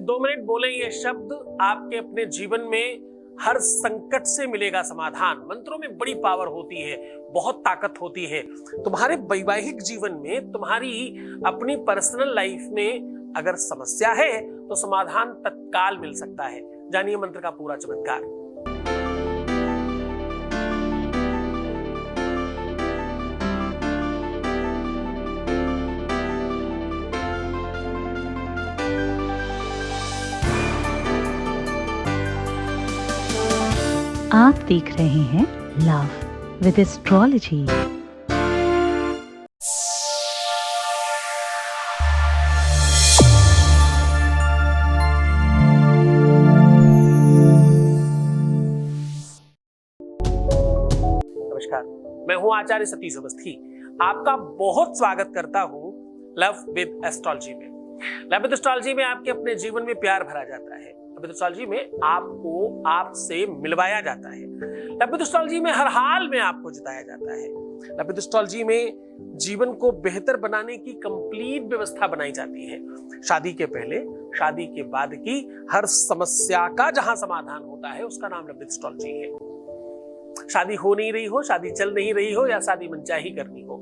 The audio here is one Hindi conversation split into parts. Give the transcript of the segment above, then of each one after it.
2 मिनट बोले ये शब्द, आपके अपने जीवन में हर संकट से मिलेगा समाधान। मंत्रों में बड़ी पावर होती है, बहुत ताकत होती है। तुम्हारे वैवाहिक जीवन में, तुम्हारी अपनी पर्सनल लाइफ में अगर समस्या है तो समाधान तत्काल मिल सकता है। जानिए मंत्र का पूरा चमत्कार। आप देख रहे हैं लव विद एस्ट्रोलॉजी। नमस्कार, मैं हूं आचार्य सतीश अवस्थी। आपका बहुत स्वागत करता हूं लव विद एस्ट्रोलॉजी में। लव विद एस्ट्रोलॉजी में आपके अपने जीवन में प्यार भरा जाता है। लव विद एस्ट्रोलॉजी में आपको आपसे मिलवाया जाता है। लव विद एस्ट्रोलॉजी में हर हाल में आपको जिताया जाता है। लव विद एस्ट्रोलॉजी में जीवन को बेहतर बनाने की कंप्लीट व्यवस्था बनाई जाती है। शादी के पहले, शादी के बाद की हर समस्या का जहां समाधान होता है उसका नाम लव विद एस्ट्रोलॉजी है। शादी हो नहीं रही हो, शादी चल नहीं रही हो या शादी मनचाही करनी हो,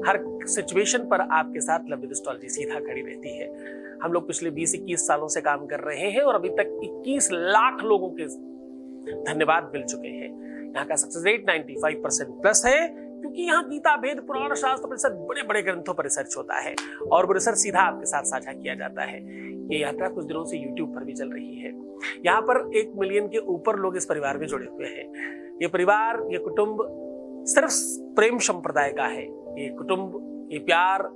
हर सिचुएशन पर आपके साथ लव विद एस्ट्रोलॉजी सीधा खड़ी रहती है। हम लोग पिछले 20-21 सालों से काम कर रहे हैं और अभी तक 21 लाख लोगों के धन्यवाद मिल चुके हैं। यहाँ का सक्सेस रेट 95% प्लस है, क्योंकि यहाँ गीता, वेद, पुराण, शास्त्र, परिषद, बड़े बड़े ग्रंथों पर रिसर्च होता है और वो रिसर्च सीधा आपके साथ साझा किया जाता है। ये यात्रा कुछ दिनों से YouTube पर भी चल रही है। यहाँ पर 1 मिलियन के ऊपर लोग इस परिवार में जुड़े हुए हैं। ये परिवार, ये कुटुंब सिर्फ प्रेम संप्रदाय का है। ये कुटुंब, ये प्यार,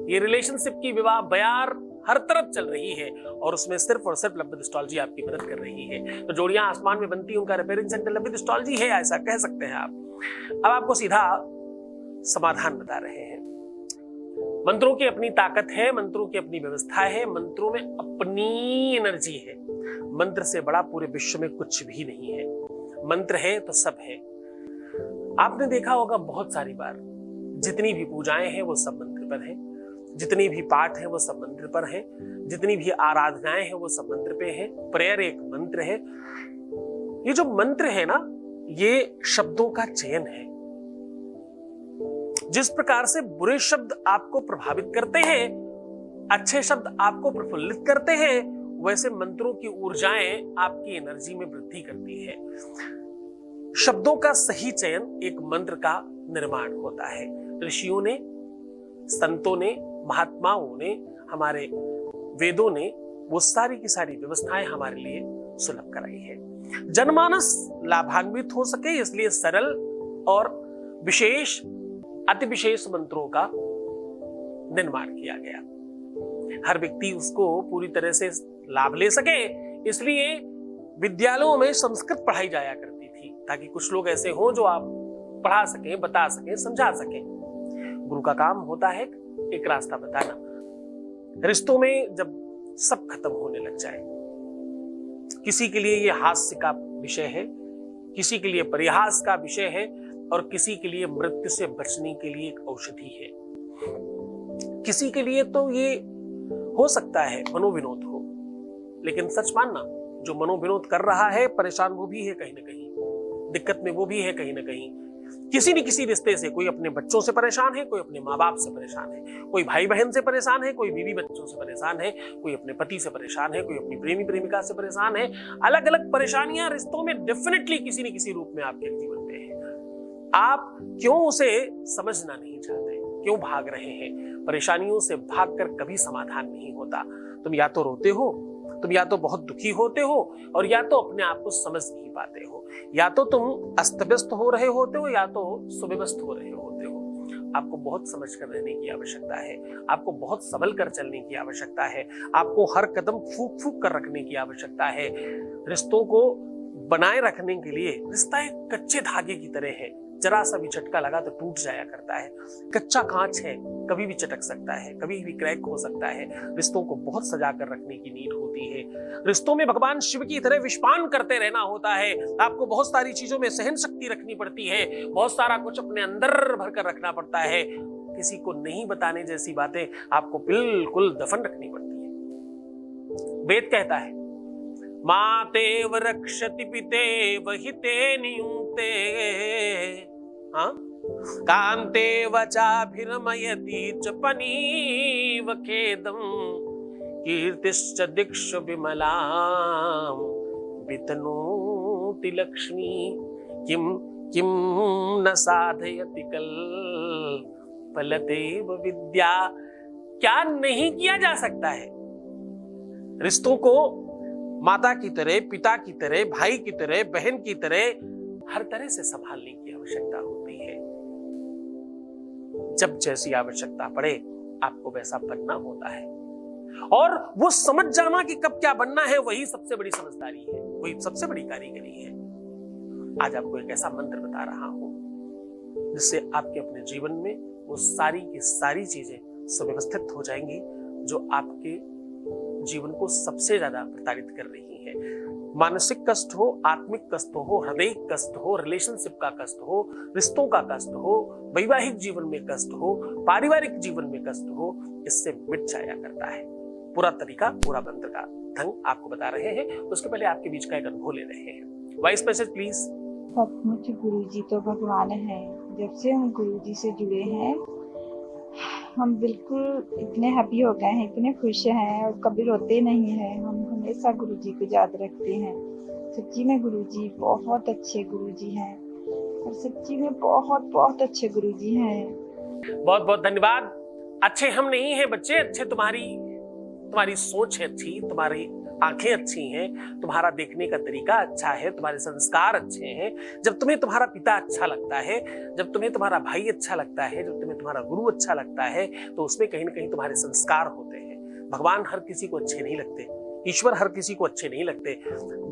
ये रिलेशनशिप की विवाह बयार हर तरफ चल रही है और उसमें सिर्फ और सिर्फ लव विद एस्ट्रोलॉजी आपकी मदद कर रही है। तो जोड़ियां आसमान में बनती हैं, उनका repairing centre love with astrology है, ऐसा कह सकते हैं आप। अब आपको सीधा समाधान बता रहे हैं। मंत्रों की अपनी ताकत है, मंत्रों की अपनी व्यवस्था है, मंत्रों में अपनी एनर्जी है। मंत्र से बड़ा पूरे विश्व में कुछ भी नहीं है। मंत्र है तो सब है। आपने देखा होगा बहुत सारी बार, जितनी भी पूजाएं हैं वो सब मंत्र पर हैं, जितनी भी पाठ है वो सब मंत्र पर हैं, जितनी भी आराधनाएं हैं वो सब मंत्र पे हैं। प्रेयर एक मंत्र है। ये जो मंत्र है ना, ये शब्दों का चयन है। जिस प्रकार से बुरे शब्द आपको प्रभावित करते हैं, अच्छे शब्द आपको प्रफुल्लित करते हैं, वैसे मंत्रों की ऊर्जाएं आपकी एनर्जी में वृद्धि करती है। शब्दों का सही चयन एक मंत्र का निर्माण होता है। ऋषियों ने, संतों ने, महात्माओं ने, हमारे वेदों ने वो सारी की सारी व्यवस्थाएं हमारे लिए सुलभ कराई है। जनमानस लाभान्वित हो सके इसलिए सरल और विशेष, अति विशेष मंत्रों का निर्माण किया गया। हर व्यक्ति उसको पूरी तरह से लाभ ले सके, इसलिए विद्यालयों में संस्कृत पढ़ाई जाया करती थी, ताकि कुछ लोग ऐसे हों जो आप पढ़ा सकें, बता सकें, समझा सकें। गुरु का काम होता है एक रास्ता बताना। रिश्तों में जब सब खत्म होने लग जाए, किसी के लिए ये हास्य का विषय है, किसी के लिए परिहास का विषय है और किसी के लिए मृत्यु से बचने के लिए एक औषधि है, किसी के लिए तो ये हो सकता है मनोविनोद हो। लेकिन सच मानना, जो मनोविनोद कर रहा है परेशान वो भी है कहीं ना कहीं, दिक्कत में वो भी है कहीं ना कहीं। किसी न किसी रिश्ते से, कोई अपने बच्चों से परेशान है, कोई अपने माँ बाप से परेशान है, कोई भाई बहन से परेशान है, कोई बीवी बच्चों से परेशान है, कोई अपने पति से परेशान है, कोई अपनी प्रेमी प्रेमिका से परेशान है। अलग अलग परेशानियां रिश्तों में डेफिनेटली किसी न किसी रूप में आपके जीवन में है। आप क्यों उसे समझना नहीं चाहते, क्यों भाग रहे हैं? परेशानियों से भागकर कभी समाधान नहीं होता। तुम या तो रोते हो, तुम या तो बहुत दुखी होते हो और या तो अपने आप को समझ नहीं पाते हो, या तो तुम अस्त व्यस्त हो रहे होते हो या तो सुव्यवस्थ हो रहे होते हो। आपको बहुत समझ कर रहने की आवश्यकता है, आपको बहुत संभल कर चलने की आवश्यकता है, आपको हर कदम फूक फूक कर रखने की आवश्यकता है। रिश्तों को बनाए रखने के लिए, रिश्ता एक कच्चे धागे की तरह है, जरा सा भी झटका लगा तो टूट जाया करता है। कच्चा कांच है, कभी भी चटक सकता है, कभी भी क्रैक हो सकता है। रिश्तों को बहुत सजा कर रखने की नीड होती है। रिश्तों में भगवान शिव की तरह विषपान करते रहना होता है। आपको बहुत सारी चीजों में सहन शक्ति रखनी पड़ती है, बहुत सारा कुछ अपने अंदर भर कर रखना पड़ता है। किसी को नहीं बताने जैसी बातें आपको बिल्कुल दफन रखनी पड़ती है। वेद कहता है मातेव रक्षति पितेव हिते नियुक्ते हाँ कांते वचाभिरमयति च पनीव खेदम कीर्तिश्च दिक्षु विमलां वितनोति लक्ष्मी किम किम न साधयति कल्पलतेव विद्या। क्या नहीं किया जा सकता है? रिश्तों को माता की तरह, पिता की तरह, भाई की तरह, बहन की तरह हर तरह से संभालने की आवश्यकता होती है। जब जैसी आवश्यकता पड़े आपको वैसा बनना होता है, और वो समझ जाना कि कब क्या बनना है वही सबसे बड़ी समझदारी है, वही सबसे बड़ी कारीगरी है। आज आपको एक ऐसा मंत्र बता रहा हूं जिससे आपके अपने जीवन में वो सारी की सारी चीजें सुव्यवस्थित हो जाएंगी जो आपके जीवन को सबसे ज्यादा प्रताड़ित कर रही है। मानसिक कष्ट हो, आत्मिक कष्ट हो, हृदय कष्ट हो, रिलेशनशिप का कष्ट हो, रिश्तों का कष्ट हो, वैवाहिक जीवन में कष्ट हो, पारिवारिक जीवन में कष्ट हो, इससे मिट जाया करता है। पूरा तरीका, पूरा मंत्र का ढंग आपको बता रहे हैं। उसके पहले आपके बीच का एक अनुभव ले रहे हैं। Voice message please. सचमुच गुरुजी तो भगवान हैं। जब से हम गुरुजी से जुड़े हैं हम बिल्कुल इतने हैप्पी हो गए हैं, इतने खुश हैं और कभी रोते नहीं हैं। हम हमेशा गुरुजी को याद रखते हैं। सच्ची में गुरुजी बहुत अच्छे गुरुजी हैं और सच्ची में बहुत बहुत अच्छे गुरुजी हैं। बहुत बहुत धन्यवाद। अच्छे हम नहीं हैं बच्चे, अच्छे तुम्हारी सोच है अच्छी, तुम्हारी आंखें अच्छी हैं, तुम्हारा देखने का तरीका अच्छा है, तुम्हारे संस्कार अच्छे हैं। जब तुम्हें तुम्हारा पिता अच्छा लगता है, जब तुम्हें तुम्हारा भाई अच्छा लगता है, जब तुम्हें तुम्हारा गुरु अच्छा लगता है, तो उसमें कहीं ना कहीं तुम्हारे संस्कार होते हैं। भगवान हर किसी को अच्छे नहीं लगते, ईश्वर हर किसी को अच्छे नहीं लगते,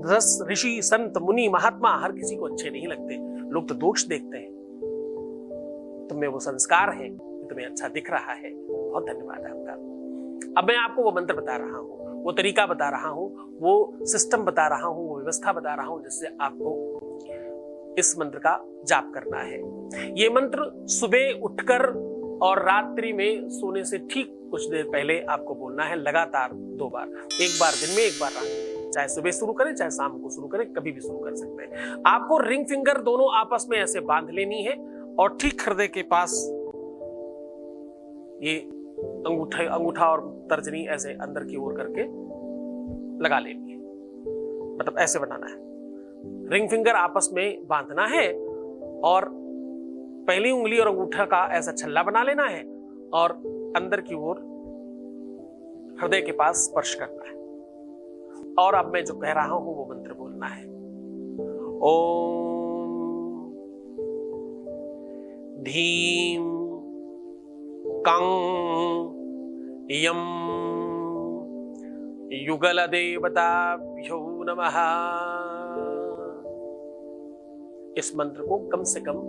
10 ऋषि संत मुनि महात्मा हर किसी को अच्छे नहीं लगते। लोग तो दोष देखते हैं। तुम्हें वो संस्कार है कि तुम्हें अच्छा दिख रहा है। बहुत धन्यवाद आपका। अब मैं आपको वो मंत्र बता रहा हूं, वो तरीका बता रहा हूं, वो सिस्टम बता रहा हूं, वो व्यवस्था बता रहा हूं जिससे आपको इस मंत्र का जाप करना है। ये मंत्र सुबह उठकर और रात्रि में सोने से ठीक कुछ देर पहले आपको बोलना है, लगातार 2 बार, एक बार दिन में, एक बार रात में। चाहे सुबह शुरू करें, चाहे शाम को शुरू करें, कभी भी शुरू कर सकते हैं। आपको रिंग फिंगर दोनों आपस में ऐसे बांध लेनी है और ठीक हृदय के पास ये अंगूठा और तर्जनी ऐसे अंदर की ओर करके लगा लेनी है। मतलब ऐसे बनाना है, रिंग फिंगर आपस में बांधना है और पहली उंगली और अंगूठा का ऐसा छल्ला बना लेना है और अंदर की ओर हृदय के पास स्पर्श करना है। और अब मैं जो कह रहा हूं वो मंत्र बोलना है। ओम धीम कं यम युगल देवताभ्यो नमः। इस मंत्र को कम से कम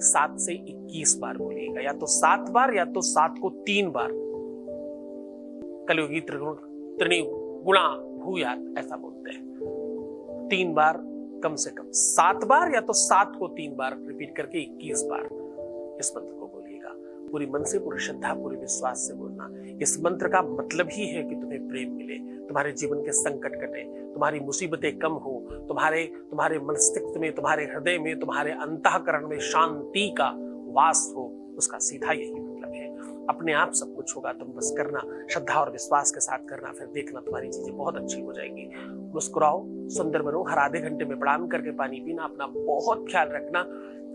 7 से 21 बार बोलिएगा, या तो 7 बार या तो 7 को 3 बार। कलियुगी त्रिगुणा भूयात ऐसा बोलते हैं। 3 बार कम से कम, 7 बार या तो 7 को 3 बार रिपीट करके 21 बार इस मंत्र को बोलिएगा। पूरी मन से, पूरी श्रद्धा, पूरे विश्वास से बोलना। इस मंत्र का मतलब ही है कि तुम्हें प्रेम मिले, तुम्हारे जीवन के संकट कटे, तुम्हारी मुसीबतें कम हो, तुम्हारे मस्तिष्क में, तुम्हारे हृदय में, तुम्हारे अंतःकरण में शांति का वास हो। उसका सीधा यही मतलब है। अपने आप सब कुछ होगा, तुम बस करना, श्रद्धा और विश्वास के साथ करना, फिर देखना तुम्हारी चीजें बहुत अच्छी हो जाएंगी। मुस्कुराओ, सुंदर बनो, हर आधे घंटे में प्रणाम करके पानी पीना, अपना बहुत ख्याल रखना,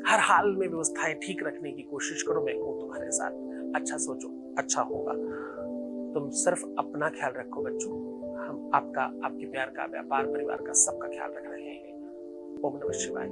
हर हाल में व्यवस्थाएं ठीक रखने की कोशिश करो। मैं हूं तुम्हारे साथ। अच्छा सोचो, अच्छा होगा। तुम सिर्फ अपना ख्याल रखो बच्चों, हम आपके प्यार का, व्यापार, परिवार का, सबका ख्याल रख रहे हैं। ओम नमः शिवाय।